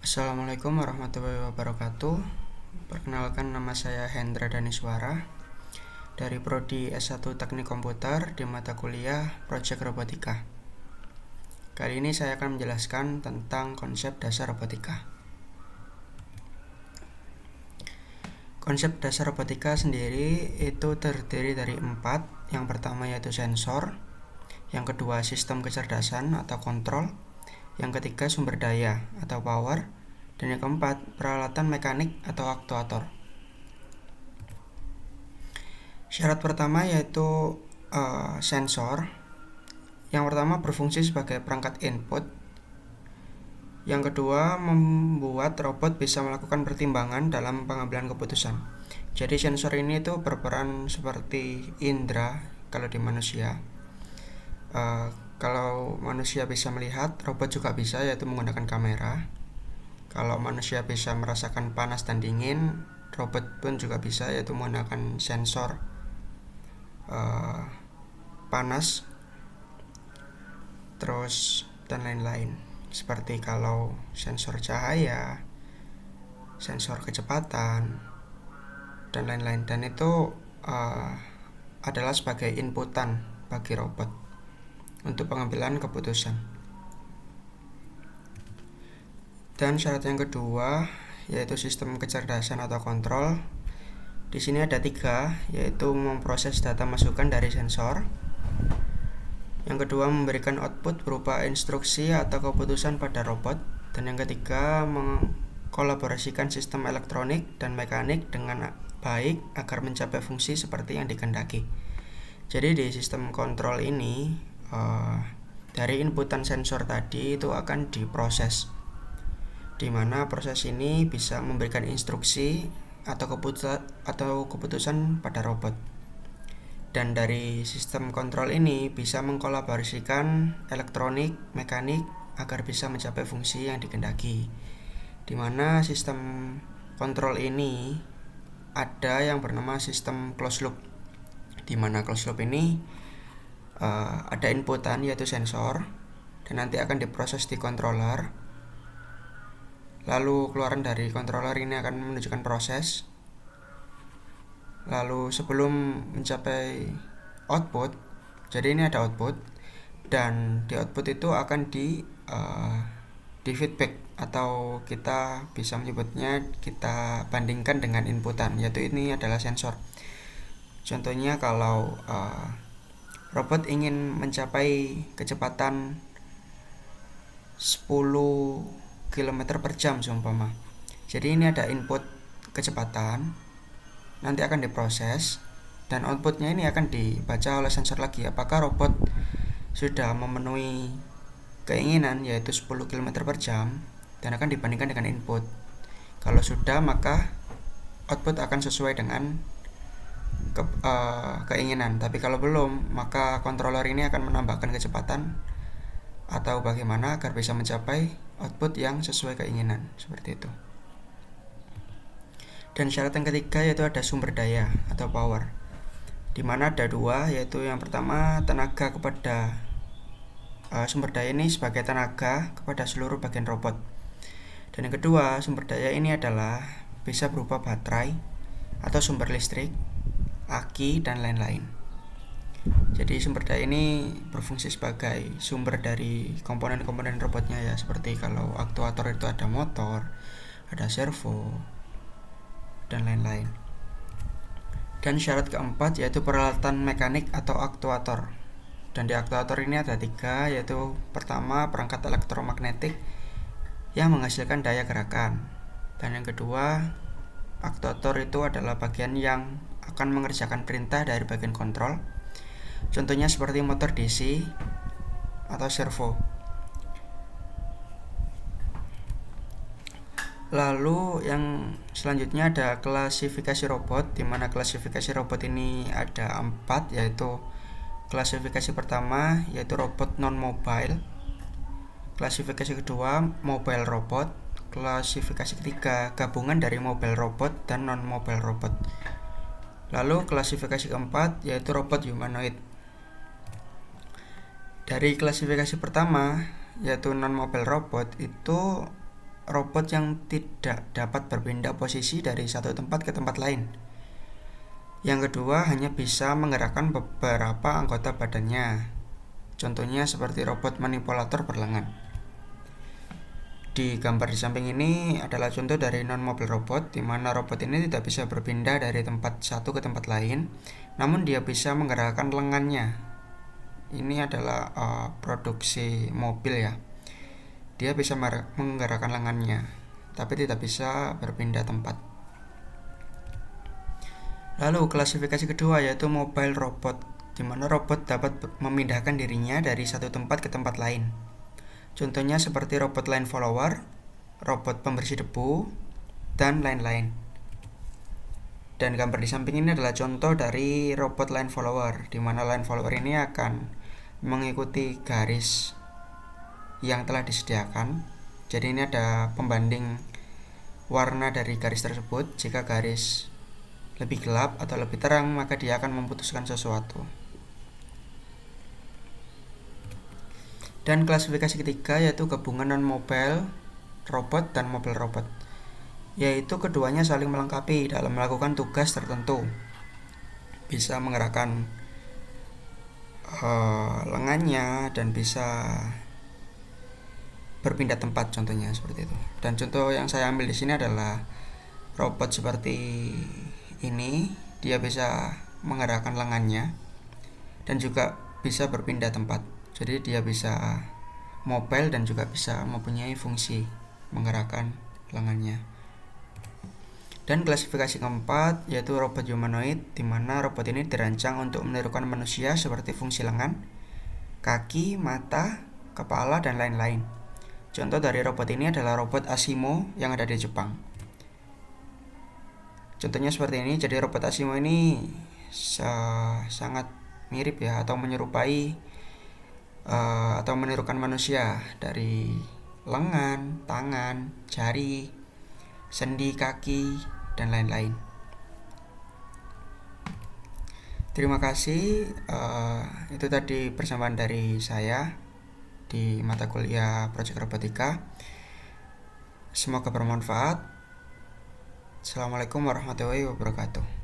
Assalamualaikum warahmatullahi wabarakatuh. Perkenalkan, nama saya Hendra Daniswara dari Prodi S1 Teknik Komputer di mata kuliah Project Robotika. Kali ini saya akan menjelaskan tentang konsep dasar robotika. Konsep dasar robotika sendiri itu terdiri dari 4. Yang pertama yaitu sensor, yang kedua sistem kecerdasan atau kontrol, yang ketiga sumber daya atau power, dan yang keempat peralatan mekanik atau aktuator. Syarat pertama yaitu sensor. Yang pertama berfungsi sebagai perangkat input. Yang kedua membuat robot bisa melakukan pertimbangan dalam pengambilan keputusan. Jadi sensor ini itu berperan seperti indera kalau di manusia. Kalau manusia bisa melihat, robot juga bisa, yaitu menggunakan kamera. Kalau manusia bisa merasakan panas dan dingin, robot pun juga bisa, yaitu menggunakan sensor panas, terus dan lain-lain. Seperti kalau sensor cahaya, sensor kecepatan, dan lain-lain. Dan itu adalah sebagai inputan bagi robot untuk pengambilan keputusan. Dan syarat yang kedua yaitu sistem kecerdasan atau kontrol. Di sini ada 3, yaitu memproses data masukan dari sensor. Yang kedua memberikan output berupa instruksi atau keputusan pada robot. Dan yang ketiga mengkolaborasikan sistem elektronik dan mekanik dengan baik agar mencapai fungsi seperti yang dikehendaki. Jadi di sistem kontrol ini dari inputan sensor tadi itu akan diproses, di mana proses ini bisa memberikan instruksi atau keputusan pada robot. Dan dari sistem kontrol ini bisa mengkolaborasikan elektronik, mekanik agar bisa mencapai fungsi yang dikehendaki. Di mana sistem kontrol ini ada yang bernama sistem closed loop, di mana closed loop ini ada inputan yaitu sensor, dan nanti akan diproses di controller. Lalu keluaran dari controller ini akan menunjukkan proses. Lalu sebelum mencapai output, jadi ini ada output, dan di output itu akan di feedback, atau kita bisa menyebutnya kita bandingkan dengan inputan, yaitu ini adalah sensor. Contohnya kalau robot ingin mencapai kecepatan 10 km per jam seumpama. Jadi ini ada input kecepatan, nanti akan diproses, dan outputnya ini akan dibaca oleh sensor lagi apakah robot sudah memenuhi keinginan yaitu 10 km per jam, dan akan dibandingkan dengan input. Kalau sudah, maka output akan sesuai dengan keinginan. Tapi kalau belum, maka controller ini akan menambahkan kecepatan atau bagaimana agar bisa mencapai output yang sesuai keinginan, seperti itu. Dan syarat yang ketiga yaitu ada sumber daya atau power, di mana ada 2, yaitu yang pertama tenaga kepada sumber daya ini sebagai tenaga kepada seluruh bagian robot. Dan yang kedua, sumber daya ini adalah bisa berupa baterai atau sumber listrik, aki, dan lain-lain. Jadi sumber daya ini berfungsi sebagai sumber dari komponen-komponen robotnya, ya, seperti kalau aktuator itu ada motor, ada servo, dan lain-lain. Dan syarat keempat yaitu peralatan mekanik atau aktuator. Dan di aktuator ini ada 3, yaitu pertama perangkat elektromagnetik yang menghasilkan daya gerakan. Dan yang kedua, aktuator itu adalah bagian yang akan mengerjakan perintah dari bagian kontrol. Contohnya seperti motor DC atau servo. Lalu yang selanjutnya ada klasifikasi robot, di mana klasifikasi robot ini ada 4, yaitu klasifikasi pertama yaitu robot non-mobile, klasifikasi kedua mobile robot, klasifikasi ketiga gabungan dari mobile robot dan non-mobile robot. Lalu klasifikasi keempat yaitu robot humanoid. Dari klasifikasi pertama yaitu non-mobile robot itu robot yang tidak dapat berpindah posisi dari satu tempat ke tempat lain. Yang kedua, hanya bisa menggerakkan beberapa anggota badannya. Contohnya seperti robot manipulator berlengan. Di gambar di samping ini adalah contoh dari non-mobile robot, di mana robot ini tidak bisa berpindah dari tempat satu ke tempat lain, namun dia bisa menggerakkan lengannya. Ini adalah produksi mobil ya. Dia bisa menggerakkan lengannya, tapi tidak bisa berpindah tempat. Lalu klasifikasi kedua yaitu mobile robot, di mana robot dapat memindahkan dirinya dari satu tempat ke tempat lain. Contohnya seperti robot line follower, robot pembersih debu, dan lain-lain. Dan gambar di samping ini adalah contoh dari robot line follower, di mana line follower ini akan mengikuti garis yang telah disediakan. Jadi ini ada pembanding warna dari garis tersebut. Jika garis lebih gelap atau lebih terang, maka dia akan memutuskan sesuatu. Dan klasifikasi ketiga yaitu gabungan non-mobile robot dan mobile robot, yaitu keduanya saling melengkapi dalam melakukan tugas tertentu. Bisa menggerakkan lengannya dan bisa berpindah tempat, contohnya seperti itu. Dan contoh yang saya ambil di sini adalah robot seperti ini, dia bisa menggerakkan lengannya dan juga bisa berpindah tempat. Jadi dia bisa mobile dan juga bisa mempunyai fungsi menggerakkan lengannya. Dan klasifikasi keempat yaitu robot humanoid, di mana robot ini dirancang untuk menirukan manusia seperti fungsi lengan, kaki, mata, kepala, dan lain-lain. Contoh dari robot ini adalah robot Asimo yang ada di Jepang. Contohnya seperti ini. Jadi robot Asimo ini sangat mirip ya, atau menyerupai atau menirukan manusia dari lengan, tangan, jari, sendi, kaki, dan lain-lain. Terima kasih. Itu tadi persamaan dari saya di mata kuliah Project Robotika. Semoga bermanfaat. Assalamualaikum warahmatullahi wabarakatuh.